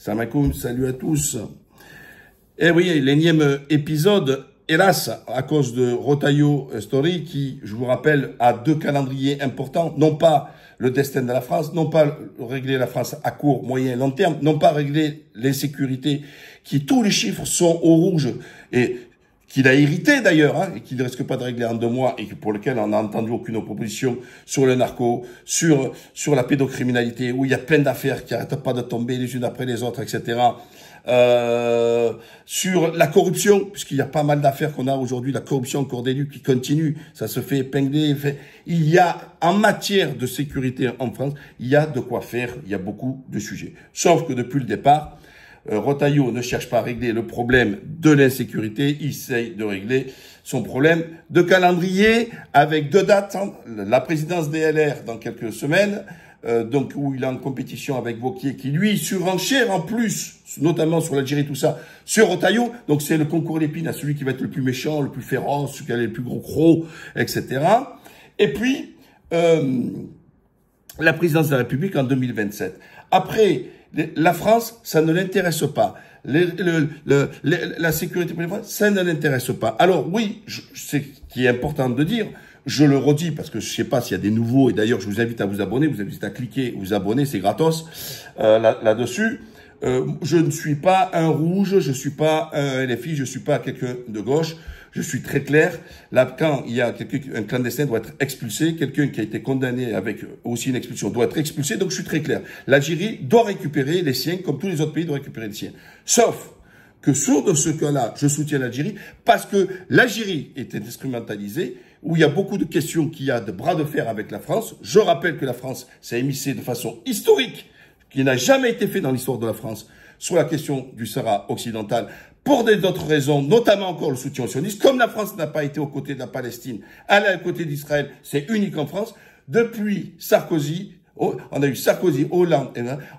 Salam alaikum, salut à tous. Eh oui, l'énième épisode, hélas, à cause de Rotaillot Story, qui, je vous rappelle, a deux calendriers importants, non pas le destin de la France, non pas régler la France à court, moyen et long terme, non pas régler l'insécurité, qui tous les chiffres sont au rouge, et qu'il a hérité d'ailleurs, hein, et qu'il ne risque pas de régler en 2 mois, et pour lequel on n'a entendu aucune proposition sur le narco, sur la pédocriminalité, où il y a plein d'affaires qui n'arrêtent pas de tomber les unes après les autres, etc. Sur la corruption, puisqu'il y a pas mal d'affaires qu'on a aujourd'hui, la corruption encore d'élus qui continue, ça se fait épingler. Il y a, en matière de sécurité en France, il y a de quoi faire, il y a beaucoup de sujets. Sauf que depuis le départ, Rotaillot ne cherche pas à régler le problème de l'insécurité, il essaye de régler son problème de calendrier avec 2 dates, hein, la présidence des LR dans quelques semaines, donc où il est en compétition avec Wauquiez qui lui surenchère en plus, notamment sur l'Algérie, tout ça, sur Rotaillot, donc c'est le concours d'épines à celui qui va être le plus méchant, le plus féroce, celui qui a le plus gros crocs, etc. Et puis, la présidence de la République en 2027. Après, la France, ça ne l'intéresse pas. La sécurité pour les Français, ça ne l'intéresse pas. Alors oui, c'est ce qui est important de dire, je le redis parce que je sais pas s'il y a des nouveaux, et d'ailleurs je vous invite à vous abonner, vous invite à cliquer, vous abonner, c'est gratos là-dessus. Je ne suis pas un rouge, je suis pas un LFI, je suis pas quelqu'un de gauche. Je suis très clair. Là, quand il y a un clandestin doit être expulsé, quelqu'un qui a été condamné avec aussi une expulsion doit être expulsé. Donc, je suis très clair. L'Algérie doit récupérer les siens, comme tous les autres pays doivent récupérer les siens. Sauf que sur ce cas-là, je soutiens l'Algérie parce que l'Algérie est instrumentalisée, où il y a beaucoup de questions qu'il y a de bras de fer avec la France. Je rappelle que la France s'est émissée de façon historique, qui n'a jamais été fait dans l'histoire de la France, sur la question du Sahara occidental, pour d'autres raisons, notamment encore le soutien aux sionistes. Comme la France n'a pas été aux côtés de la Palestine, elle est aux côtés d'Israël, c'est unique en France. Depuis Sarkozy, on a eu Sarkozy, Hollande,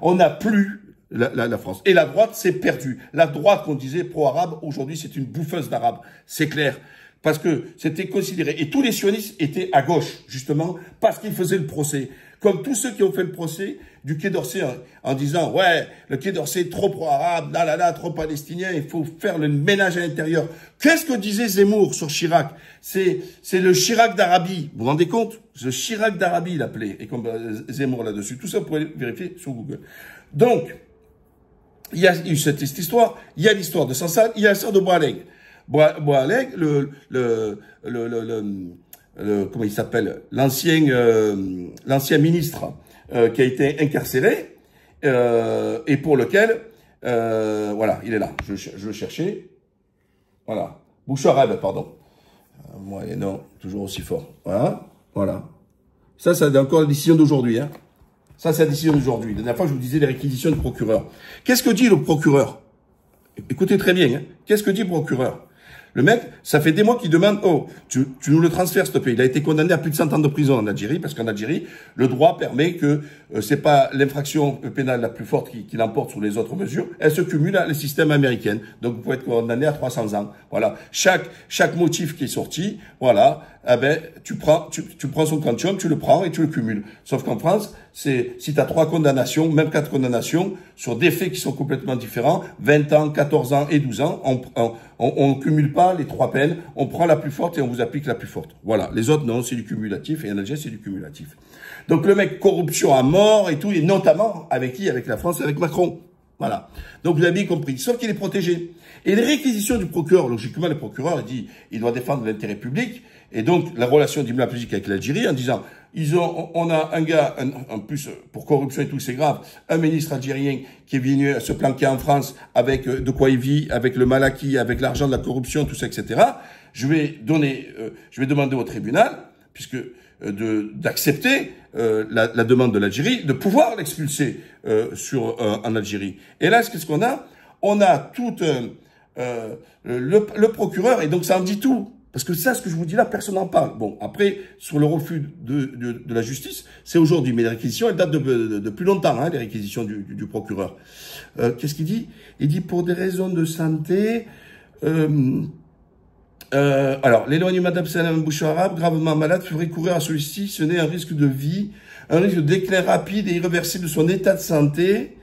on n'a plus la France. Et la droite s'est perdue. La droite qu'on disait pro-arabe, aujourd'hui c'est une bouffeuse d'arabe, c'est clair. Parce que c'était considéré, et tous les sionistes étaient à gauche, justement, parce qu'ils faisaient le procès. Comme tous ceux qui ont fait le procès du Quai d'Orsay en disant « Ouais, le Quai d'Orsay est trop pro-arabe, trop palestinien, il faut faire le ménage à l'intérieur. » Qu'est-ce que disait Zemmour sur Chirac? C'est le Chirac d'Arabie. Vous vous rendez compte? Le Chirac d'Arabie, il appelait. Et comme Zemmour là-dessus. Tout ça, vous pouvez vérifier sur Google. Donc, il y a eu cette histoire. Il y a l'histoire de Sansal, il y a l'histoire de Boualem. Boualem, comment il s'appelle, l'ancien ministre qui a été incarcéré et pour lequel voilà, il est là, je le cherchais, voilà, Bouchareb, pardon, moi et non, toujours aussi fort, voilà, ça c'est encore la décision d'aujourd'hui, hein. Ça c'est la décision d'aujourd'hui. La dernière fois je vous disais les réquisitions du procureur. Qu'est-ce que dit le procureur? Écoutez très bien, hein. Qu'est-ce que dit le procureur? Le mec, ça fait des mois qu'il demande, oh, tu nous le transfères, s'il te plaît. Il a été condamné à plus de 100 ans de prison en Algérie, parce qu'en Algérie, le droit permet que c'est pas l'infraction pénale la plus forte qui l'emporte sur les autres mesures. Elle se cumule à le système américain. Donc, vous pouvez être condamné à 300 ans. Voilà. Chaque motif qui est sorti, voilà, eh ben, tu prends son quantum, tu le prends et tu le cumules. Sauf qu'en France, si tu as 3 condamnations, même 4 condamnations, sur des faits qui sont complètement différents, 20 ans, 14 ans et 12 ans, on cumule pas les 3 peines, on prend la plus forte et on vous applique la plus forte. Voilà. Les autres, non, c'est du cumulatif, et en Algérie, c'est du cumulatif. Donc, le mec, corruption à mort et tout, et notamment, avec qui? Avec la France, avec Macron. Voilà. Donc, vous avez bien compris. Sauf qu'il est protégé. Et les réquisitions du procureur, logiquement, le procureur, il dit, il doit défendre l'intérêt public, et donc, la relation diplomatique avec l'Algérie, en disant, on a un gars, en plus, pour corruption et tout, c'est grave, un ministre algérien qui est venu se planquer en France avec de quoi il vit, avec le malaki, avec l'argent de la corruption, tout ça, etc. Je vais demander au tribunal, puisque, d'accepter la demande de l'Algérie, de pouvoir l'expulser en Algérie. Et là, qu'est-ce qu'on a? On a tout le procureur, et donc ça en dit tout. Parce que ça, ce que je vous dis là, personne n'en parle. Bon, après, sur le refus de la justice, c'est aujourd'hui. Mais les réquisitions, elles datent de plus longtemps, hein, les réquisitions du procureur. Qu'est-ce qu'il dit? Il dit, pour des raisons de santé... alors, l'éloignement d'Absalem Boucharab, gravement malade, ferait courir à celui-ci, ce n'est un risque de vie, un risque de déclin rapide et irréversible de son état de santé.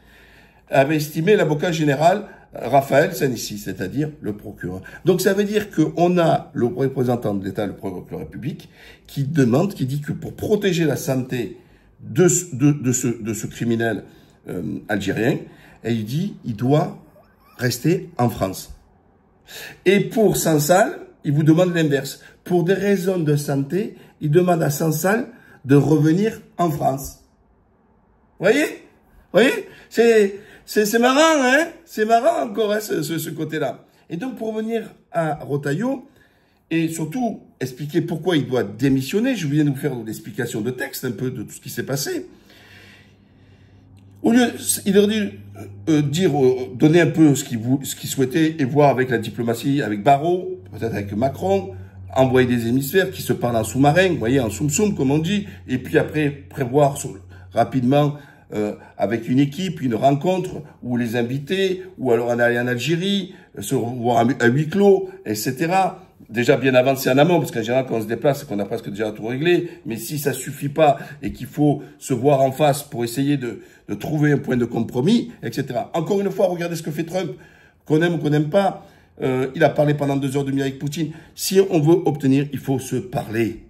avait estimé l'avocat général Raphaël Sanissi, c'est-à-dire le procureur. Donc ça veut dire qu'on a le représentant de l'État, le procureur de la République, qui dit que pour protéger la santé de ce criminel algérien, et il dit il doit rester en France. Et pour Sansal, il vous demande l'inverse. Pour des raisons de santé, il demande à Sansal de revenir en France. Vous voyez c'est marrant, hein? C'est marrant encore, hein, ce côté-là. Et donc, pour revenir à Retailleau, et surtout expliquer pourquoi il doit démissionner, je viens de vous faire l'explication de texte, un peu de tout ce qui s'est passé. Au lieu, il aurait dû donner un peu ce qu'il souhaitait et voir avec la diplomatie, avec Barrot, peut-être avec Macron, envoyer des hémisphères qui se parlent en sous-marin, vous voyez, en soum-soum, comme on dit, et puis après prévoir rapidement avec une équipe, une rencontre, ou les inviter, ou alors en aller en Algérie, se voir à huis clos, etc. Déjà bien avancé en amont, parce qu'en général, quand on se déplace, c'est qu'on a presque déjà tout réglé, mais si ça suffit pas, et qu'il faut se voir en face pour essayer de trouver un point de compromis, etc. Encore une fois, regardez ce que fait Trump, qu'on aime ou qu'on n'aime pas, il a parlé pendant 2h30 avec Poutine. Si on veut obtenir, il faut se parler.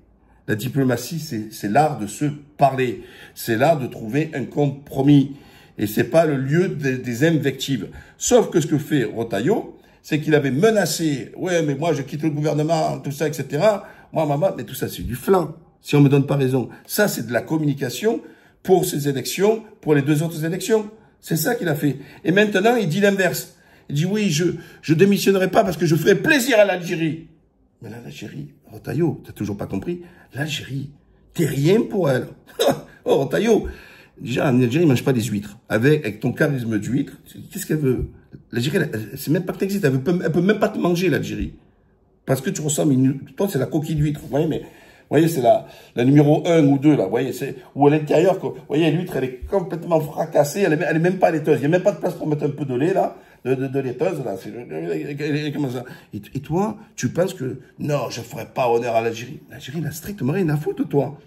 La diplomatie, c'est l'art de se parler. C'est l'art de trouver un compromis. Et c'est pas le lieu des invectives. Sauf que ce que fait Retailleau, c'est qu'il avait menacé, ouais, mais moi, je quitte le gouvernement, tout ça, etc. Moi, maman, mais tout ça, c'est du flan. Si on me donne pas raison. Ça, c'est de la communication pour ces élections, pour les 2 autres élections. C'est ça qu'il a fait. Et maintenant, il dit l'inverse. Il dit, oui, je démissionnerai pas parce que je ferai plaisir à l'Algérie. Mais là, l'Algérie, Retailleau, t'as toujours pas compris? L'Algérie, t'es rien pour elle. Oh, Retailleau, déjà, en Algérie, ils mangent pas des huîtres. Avec ton charisme d'huître, qu'est-ce qu'elle veut? L'Algérie, c'est même pas que t'existes. Elle peut même pas te manger, l'Algérie. Parce que tu ressembles, toi, c'est la coquille d'huître. Vous voyez, mais, vous voyez, c'est la numéro 1 ou 2, là. Vous voyez, ou à l'intérieur, vous voyez, l'huître, elle est complètement fracassée. Elle est même pas laiteuse. Il y a même pas de place pour mettre un peu de lait, là. De laiteuse, là. Comment ça? Et toi, tu penses que, non, je ferai pas honneur à l'Algérie. L'Algérie n'a strictement rien à foutre, toi.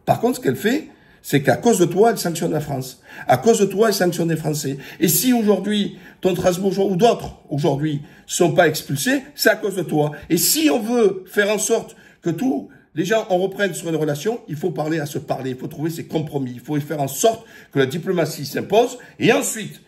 Par contre, ce qu'elle fait, c'est qu'à cause de toi, elle sanctionne la France. À cause de toi, elle sanctionne les Français. Et si aujourd'hui, ton Strasbourgeois ou d'autres, aujourd'hui, sont pas expulsés, c'est à cause de toi. Et si on veut faire en sorte que tous les gens, on reprenne sur une relation, il faut parler à se parler. Il faut trouver ces compromis. Il faut faire en sorte que la diplomatie s'impose. Et ensuite,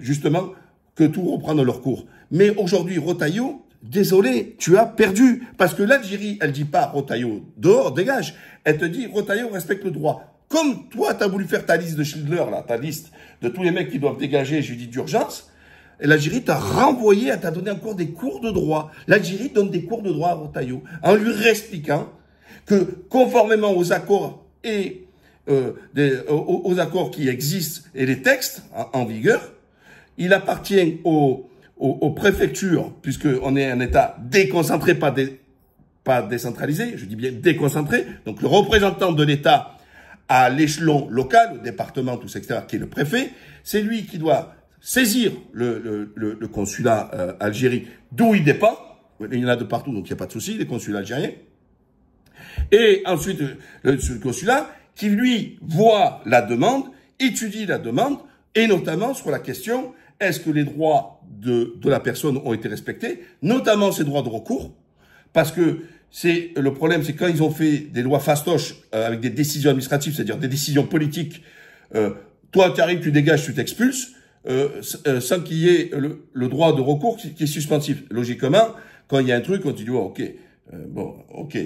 justement, que tout reprenne leur cours. Mais aujourd'hui, Retailleau, désolé, tu as perdu. Parce que l'Algérie, elle dit pas Retailleau, dehors, dégage. Elle te dit Retailleau respecte le droit. Comme toi, tu as voulu faire ta liste de Schindler, là, ta liste de tous les mecs qui doivent dégager, je dis d'urgence, et l'Algérie t'a renvoyé, elle t'a donné encore des cours de droit. L'Algérie donne des cours de droit à Retailleau, en lui expliquant que, conformément aux accords et aux accords qui existent et les textes en vigueur, il appartient aux préfectures, puisqu'on est un État déconcentré, pas décentralisé, je dis bien déconcentré, donc le représentant de l'État à l'échelon local, au département, tout ça, etc., qui est le préfet, c'est lui qui doit saisir le consulat Algérie, d'où il dépend. Il y en a de partout, donc il n'y a pas de souci, les consulats algériens. Et ensuite, le consulat qui, lui, voit la demande, étudie la demande, et notamment sur la question, est-ce que les droits de la personne ont été respectés, notamment ses droits de recours, parce que le problème, c'est quand ils ont fait des lois fastoches avec des décisions administratives, c'est-à-dire des décisions politiques, toi tu arrives, tu dégages, tu t'expulses, sans qu'il y ait le droit de recours qui est suspensif. Logiquement, quand il y a un truc, on te dit oh, ok,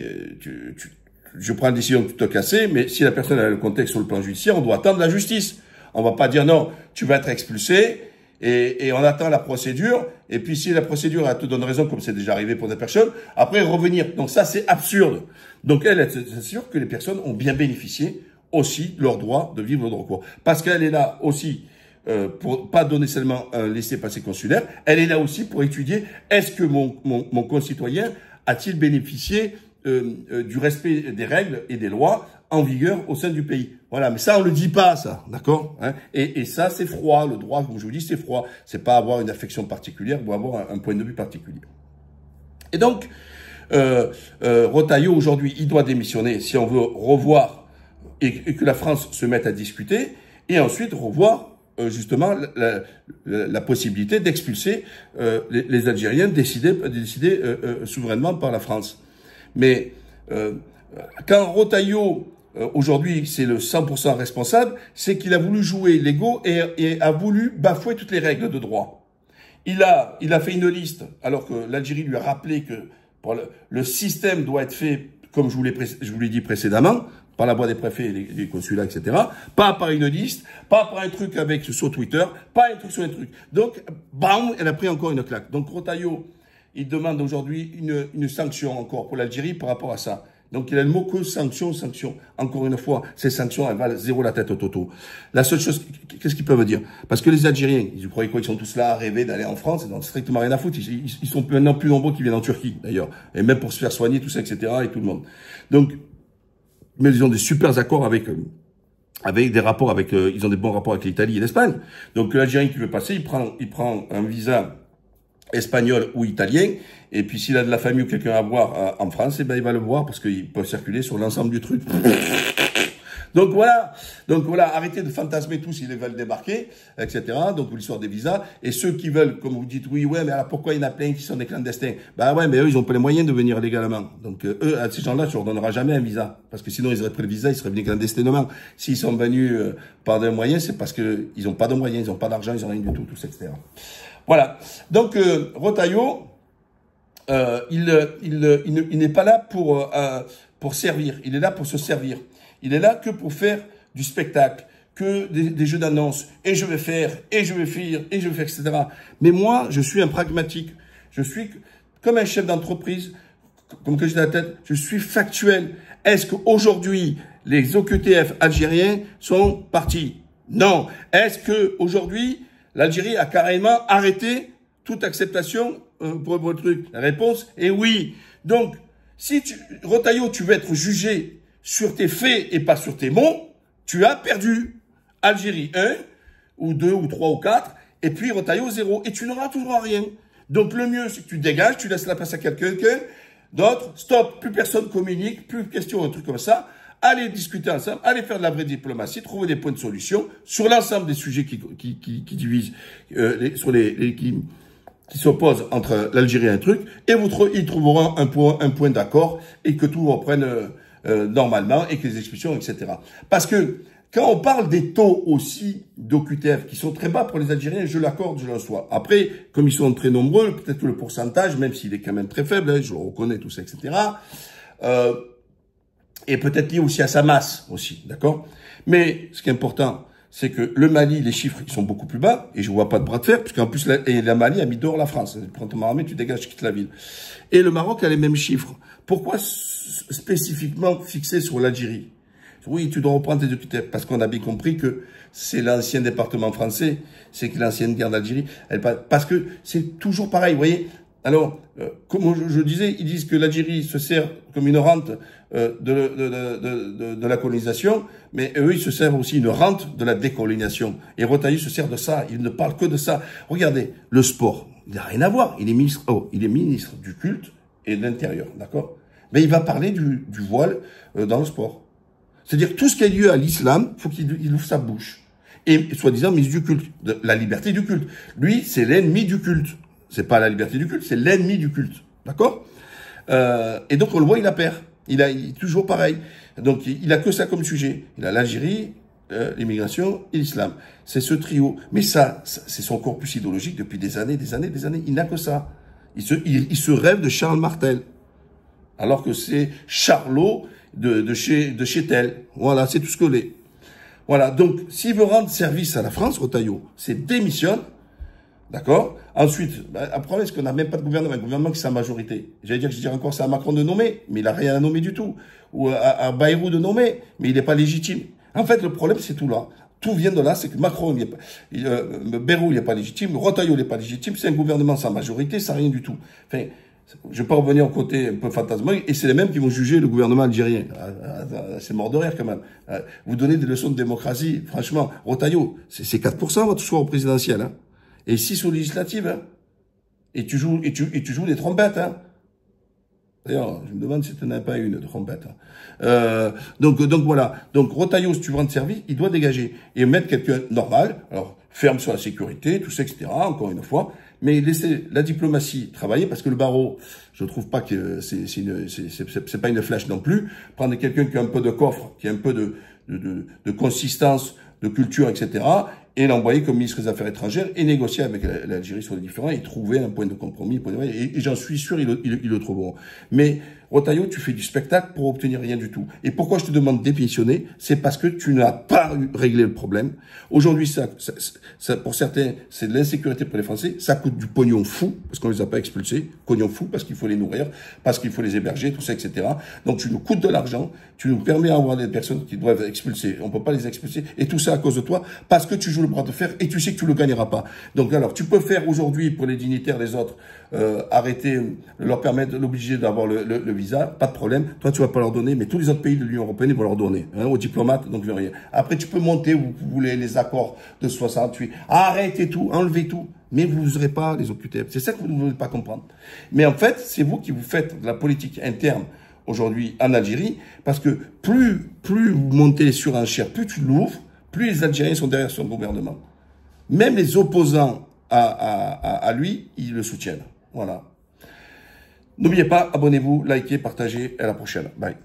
je prends la décision de te casser, mais si la personne a le contexte sur le plan judiciaire, on doit attendre la justice. On va pas dire non, tu vas être expulsé. Et on attend la procédure, et puis si la procédure elle te donne raison, comme c'est déjà arrivé pour des personnes, après revenir. Donc ça, c'est absurde. Donc elle s'assure que les personnes ont bien bénéficié aussi de leur droit de vivre de recours. Parce qu'elle est là aussi pour pas donner seulement un laissez-passer consulaire, elle est là aussi pour étudier est-ce que mon concitoyen a-t-il bénéficié du respect des règles et des lois en vigueur au sein du pays. Voilà, mais ça, on le dit pas, ça, d'accord, hein, et ça, c'est froid, le droit, comme je vous dis, c'est froid. C'est pas avoir une affection particulière ou avoir un point de vue particulier. Et donc, Retailleau, aujourd'hui, il doit démissionner si on veut revoir et que la France se mette à discuter, et ensuite revoir justement la possibilité d'expulser les Algériens décidés souverainement par la France. Mais quand Retailleau, aujourd'hui, c'est le 100% responsable, c'est qu'il a voulu jouer l'ego et a voulu bafouer toutes les règles de droit. Il a fait une liste, alors que l'Algérie lui a rappelé que le système doit être fait, comme je vous l'ai dit précédemment, par la voie des préfets et des consulats, etc. Pas par une liste, pas par un truc sur Twitter, pas un truc sur un truc. Donc, bam, elle a pris encore une claque. Donc, Retailleau, il demande aujourd'hui une sanction encore pour l'Algérie par rapport à ça. Donc, il a le mot que sanction. Encore une fois, ces sanctions, elles valent zéro la tête au toto. La seule chose, qu'est-ce qu'ils peuvent dire? Parce que les Algériens, ils croyaient quoi? Ils sont tous là à rêver d'aller en France, ils n'ont strictement rien à foutre. Ils sont maintenant plus nombreux qui viennent en Turquie, d'ailleurs. Et même pour se faire soigner, tout ça, etc., et tout le monde. Donc, mais ils ont des super accords avec des rapports ils ont des bons rapports avec l'Italie et l'Espagne. Donc, l'Algérien qui veut passer, il prend un visa espagnol ou italien, et puis s'il a de la famille ou quelqu'un à voir en France, eh ben il va le voir parce qu'il peut circuler sur l'ensemble du truc. Donc voilà, arrêtez de fantasmer tous s'ils veulent débarquer, etc. Donc l'histoire des visas, et ceux qui veulent, comme vous dites, oui, ouais, mais alors pourquoi il y en a plein qui sont des clandestins? Bah ouais, mais eux, ils ont pas les moyens de venir légalement. Donc eux, à ces gens-là, tu leur donneras jamais un visa, parce que sinon ils auraient pris le visa, ils seraient venus clandestinement. S'ils sont venus par des moyens, c'est parce que ils ont pas de moyens, ils ont pas d'argent, ils ont rien du tout, tout ça, etc. Voilà. Donc Retailleau, il n'est pas là pour servir. Il est là pour se servir. Il est là que pour faire du spectacle, que des jeux d'annonce. Et je vais faire, et je vais faire, et je vais faire, etc. Mais moi, je suis un pragmatique. Je suis comme un chef d'entreprise, comme que j'ai la tête, je suis factuel. Est-ce qu'aujourd'hui, les OQTF algériens sont partis? Non. Est-ce qu'aujourd'hui, l'Algérie a carrément arrêté toute acceptation pour le truc? La réponse est oui. Donc, si Retailleau, tu veux être jugé sur tes faits et pas sur tes mots, tu as perdu. Algérie 1, ou 2, ou 3, ou 4, et puis Retailleau 0. Et tu n'auras toujours rien. Donc, le mieux, c'est que tu dégages, tu laisses la place à quelqu'un d'autre. Stop, plus personne communique, plus question, un truc comme ça. Allez discuter ensemble, allez faire de la vraie diplomatie, trouver des points de solution sur l'ensemble des sujets qui divisent, qui s'opposent entre l'Algérie et un truc, et ils trouveront un point d'accord, et que tout reprenne normalement, et que les expulsions, etc. Parce que, quand on parle des taux aussi d'OQTF, qui sont très bas pour les Algériens, je l'accorde, je le reçois. Après, comme ils sont très nombreux, peut-être que le pourcentage, même s'il est quand même très faible, hein, je le reconnais, tout ça, etc., et peut-être lié aussi à sa masse aussi, d'accord? Mais ce qui est important, c'est que le Mali, les chiffres, ils sont beaucoup plus bas, et je vois pas de bras de fer, puisqu'en plus, la Mali a mis dehors la France. Prends ton armée, tu dégages, tu quittes la ville. Et le Maroc a les mêmes chiffres. Pourquoi spécifiquement fixer sur l'Algérie? Oui, tu dois reprendre tes OQTF, parce qu'on a bien compris que c'est l'ancien département français, c'est que l'ancienne guerre d'Algérie, parce que c'est toujours pareil, vous voyez? Alors, comme je disais, ils disent que l'Algérie se sert comme une rente de la colonisation, mais eux, ils se servent aussi une rente de la décolonisation. Et Retailleau se sert de ça, il ne parle que de ça. Regardez, le sport, il n'a rien à voir. Il est ministre du culte et de l'intérieur, d'accord? Mais il va parler du voile dans le sport. C'est-à-dire tout ce qui a lieu à l'islam, faut qu'il ouvre sa bouche. Et soi-disant ministre du culte, de la liberté du culte. Lui, c'est l'ennemi du culte. C'est pas la liberté du culte, c'est l'ennemi du culte. D'accord? Et donc, on le voit, il a peur. Il est toujours pareil. Donc, il a que ça comme sujet. Il a l'Algérie, l'immigration et l'islam. C'est ce trio. Mais ça c'est son corpus idéologique depuis des années. Il n'a que ça. Il se rêve de Charles Martel. Alors que c'est Charlot de chez Tel. Voilà, c'est tout ce que l'est. Voilà. Donc, s'il veut rendre service à la France, Retailleau, c'est démissionne. D'accord? Ensuite, après, est-ce qu'on n'a même pas de gouvernement? Un gouvernement qui est sa majorité. J'allais dire que je dirais encore c'est à Macron de nommer, mais il n'a rien à nommer du tout. Ou à Bayrou de nommer, mais il n'est pas légitime. En fait, le problème, c'est tout là. Tout vient de là, c'est que Macron, Bayrou, il n'est pas légitime, Retailleau, il n'est pas légitime, c'est un gouvernement sans majorité, sans rien du tout. Enfin, je vais pas revenir au côté un peu fantasmagorique, et c'est les mêmes qui vont juger le gouvernement algérien. C'est mort de rire quand même. Vous donnez des leçons de démocratie, franchement, Retailleau, c'est 4% votre choix au présidentiel, hein. Et 6 aux législatives, hein. Et tu joues les trompettes, hein. D'ailleurs, je me demande si tu n'en as pas une de trompette. Donc voilà. Donc Retailleau, si tu veux rendre service, il doit dégager et mettre quelqu'un normal. Alors ferme sur la sécurité, tout ça, etc. Encore une fois, mais laisser la diplomatie travailler parce que le barreau, je trouve pas que c'est pas une flèche non plus. Prendre quelqu'un qui a un peu de coffre, qui a un peu de consistance, de culture, etc. et l'envoyer comme ministre des Affaires étrangères et négocier avec l'Algérie sur les différends et trouver un point de compromis. Et j'en suis sûr, ils le trouveront. Mais Retailleau, tu fais du spectacle pour obtenir rien du tout. Et pourquoi je te demande de démissionner? C'est parce que tu n'as pas réglé le problème. Aujourd'hui, ça pour certains, c'est de l'insécurité pour les Français. Ça coûte du pognon fou, parce qu'on les a pas expulsés. Pognon fou, parce qu'il faut les nourrir, parce qu'il faut les héberger, tout ça, etc. Donc, tu nous coûtes de l'argent. Tu nous permets d'avoir des personnes qui doivent expulser. On peut pas les expulser. Et tout ça à cause de toi, parce que tu joues le bras de fer et tu sais que tu le gagneras pas. Donc, alors, tu peux faire aujourd'hui, pour les dignitaires des autres, arrêter, leur permettre, l'obliger d'avoir le visa, pas de problème. Toi, tu vas pas leur donner, mais tous les autres pays de l'Union européenne, ils vont leur donner, hein, aux diplomates, donc rien. Après, tu peux monter, vous voulez les accords de 68, arrêtez tout, enlevez tout, mais vous n'oserez pas les occuper. C'est ça que vous ne voulez pas comprendre. Mais en fait, c'est vous qui vous faites de la politique interne aujourd'hui en Algérie, parce que plus vous montez les surenchères, plus tu l'ouvres, plus les Algériens sont derrière son gouvernement. Même les opposants à lui, ils le soutiennent. Voilà. N'oubliez pas, abonnez-vous, likez, partagez. À la prochaine. Bye.